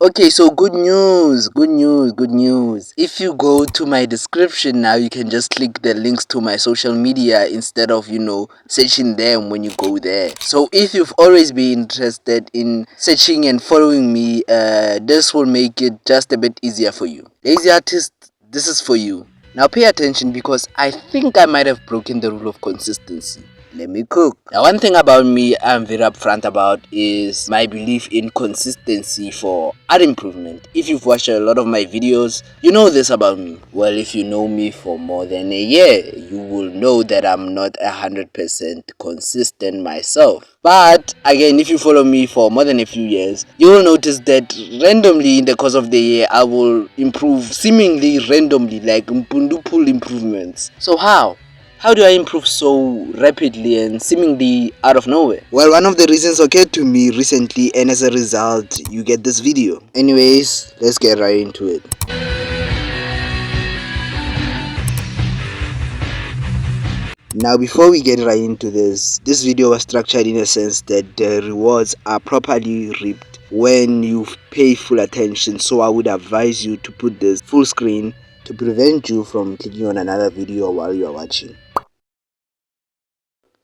Okay, so good news. If you go to my description now, you can just click the links to my social media instead of, searching them when you go there. So if you've always been interested in searching and following me, this will make it just a bit easier for you. Lazy artist, this is for you. Now pay attention because I think I might have broken the rule of consistency. Let me cook. Now, one thing about me I'm very upfront about is my belief in consistency for art improvement. If you've watched a lot of my videos, you know this about me. Well, if you know me for more than a year, you will know that I'm not 100% consistent myself. But again, if you follow me for more than a few years, you will notice that randomly in the course of the year, I will improve seemingly randomly, like Mpundu improvements. So how? How do I improve so rapidly and seemingly out of nowhere? Well, one of the reasons occurred to me recently, and as a result, you get this video. Anyways, let's get right into it. Now, before we get right into this video was structured in a sense that the rewards are properly reaped when you pay full attention. So I would advise you to put this full screen to prevent you from clicking on another video while you are watching.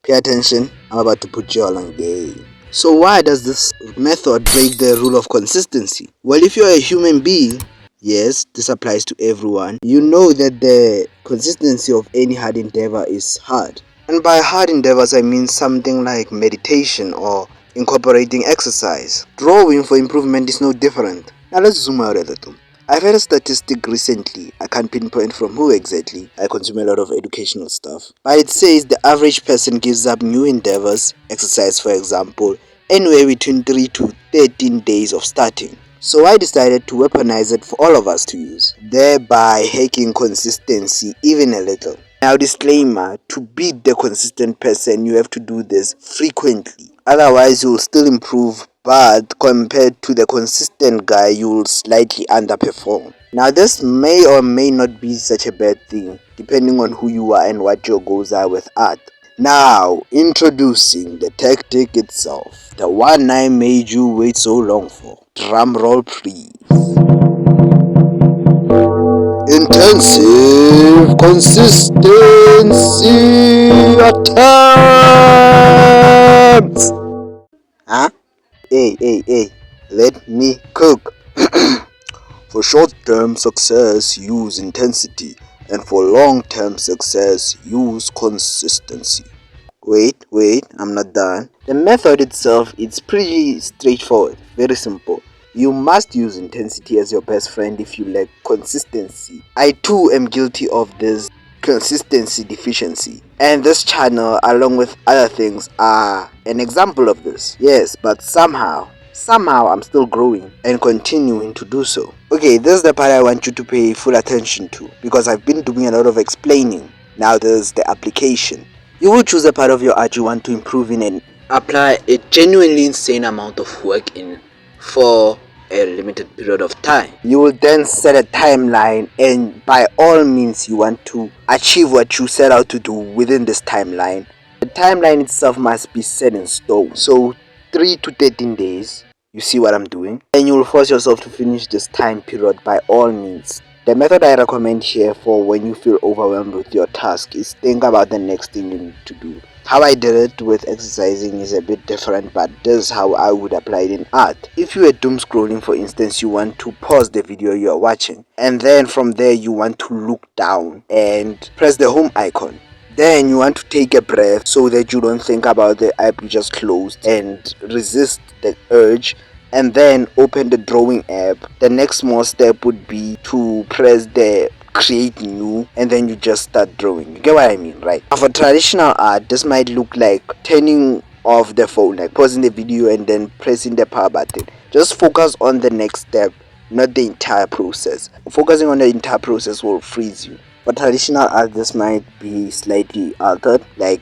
Pay attention, I'm about to put you all on game. So why does this method break the rule of consistency? Well, if you're a human being, yes, this applies to everyone, you know that the consistency of any hard endeavor is hard. And by hard endeavors, I mean something like meditation or incorporating exercise. Drawing for improvement is no different. Now let's zoom out a little. I've heard a statistic recently, I can't pinpoint from who exactly, I consume a lot of educational stuff, but it says the average person gives up new endeavors, exercise for example, anywhere between 3 to 13 days of starting. So I decided to weaponize it for all of us to use, thereby hacking consistency even a little. Now disclaimer, to beat the consistent person you have to do this frequently, otherwise you will still improve, but compared to the consistent guy you will slightly underperform. Now this may or may not be such a bad thing depending on who you are and what your goals are with art. Now introducing the tactic itself, the one I made you wait so long for. Drum roll please. Intensive consistency attempts. Huh? Hey, let me cook. For short-term success, use intensity, and for long-term success, use consistency. Wait, I'm not done. The method itself is pretty straightforward, very simple. You must use intensity as your best friend if you lack consistency. I too am guilty of this consistency deficiency, and this channel along with other things are an example of this. Yes, but somehow I'm still growing and continuing to do so. Okay, this is the part I want you to pay full attention to because I've been doing a lot of explaining. Now there's the application. You will choose a part of your art you want to improve in and apply a genuinely insane amount of work in for a limited period of time. You will then set a timeline, and by all means you want to achieve what you set out to do within this timeline. The timeline itself must be set in stone. So 3 to 13 days, you see what I'm doing? And you will force yourself to finish this time period by all means. The method I recommend here for when you feel overwhelmed with your task is think about the next thing you need to do. How I did it with exercising is a bit different, but this is how I would apply it in art. If you are doom scrolling, for instance, you want to pause the video you are watching, and then from there you want to look down and press the home icon. Then you want to take a breath so that you don't think about the app you just closed and resist the urge, and then open the drawing app. The next small step would be to press the create new, and then you just start drawing. You get what I mean, right? For traditional art, this might look like turning off the phone, like pausing the video and then pressing the power button. Just focus on the next step, not the entire process. Focusing on the entire process will freeze you. For traditional art, this might be slightly altered. Like,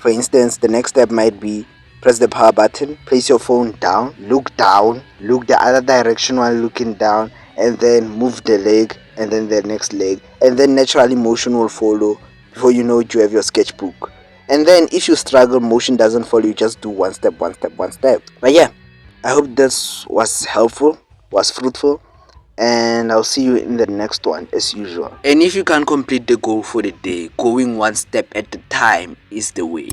for instance, the next step might be press the power button, place your phone down, look the other direction while looking down, and then move the leg, and then the next leg, and then naturally motion will follow. Before you know it, you have your sketchbook. And then if you struggle, motion doesn't follow, you just do one step. But yeah, I hope this was helpful. was fruitful, and I'll see you in the next one as usual. And if you can't complete the goal for the day, going one step at a time is the way.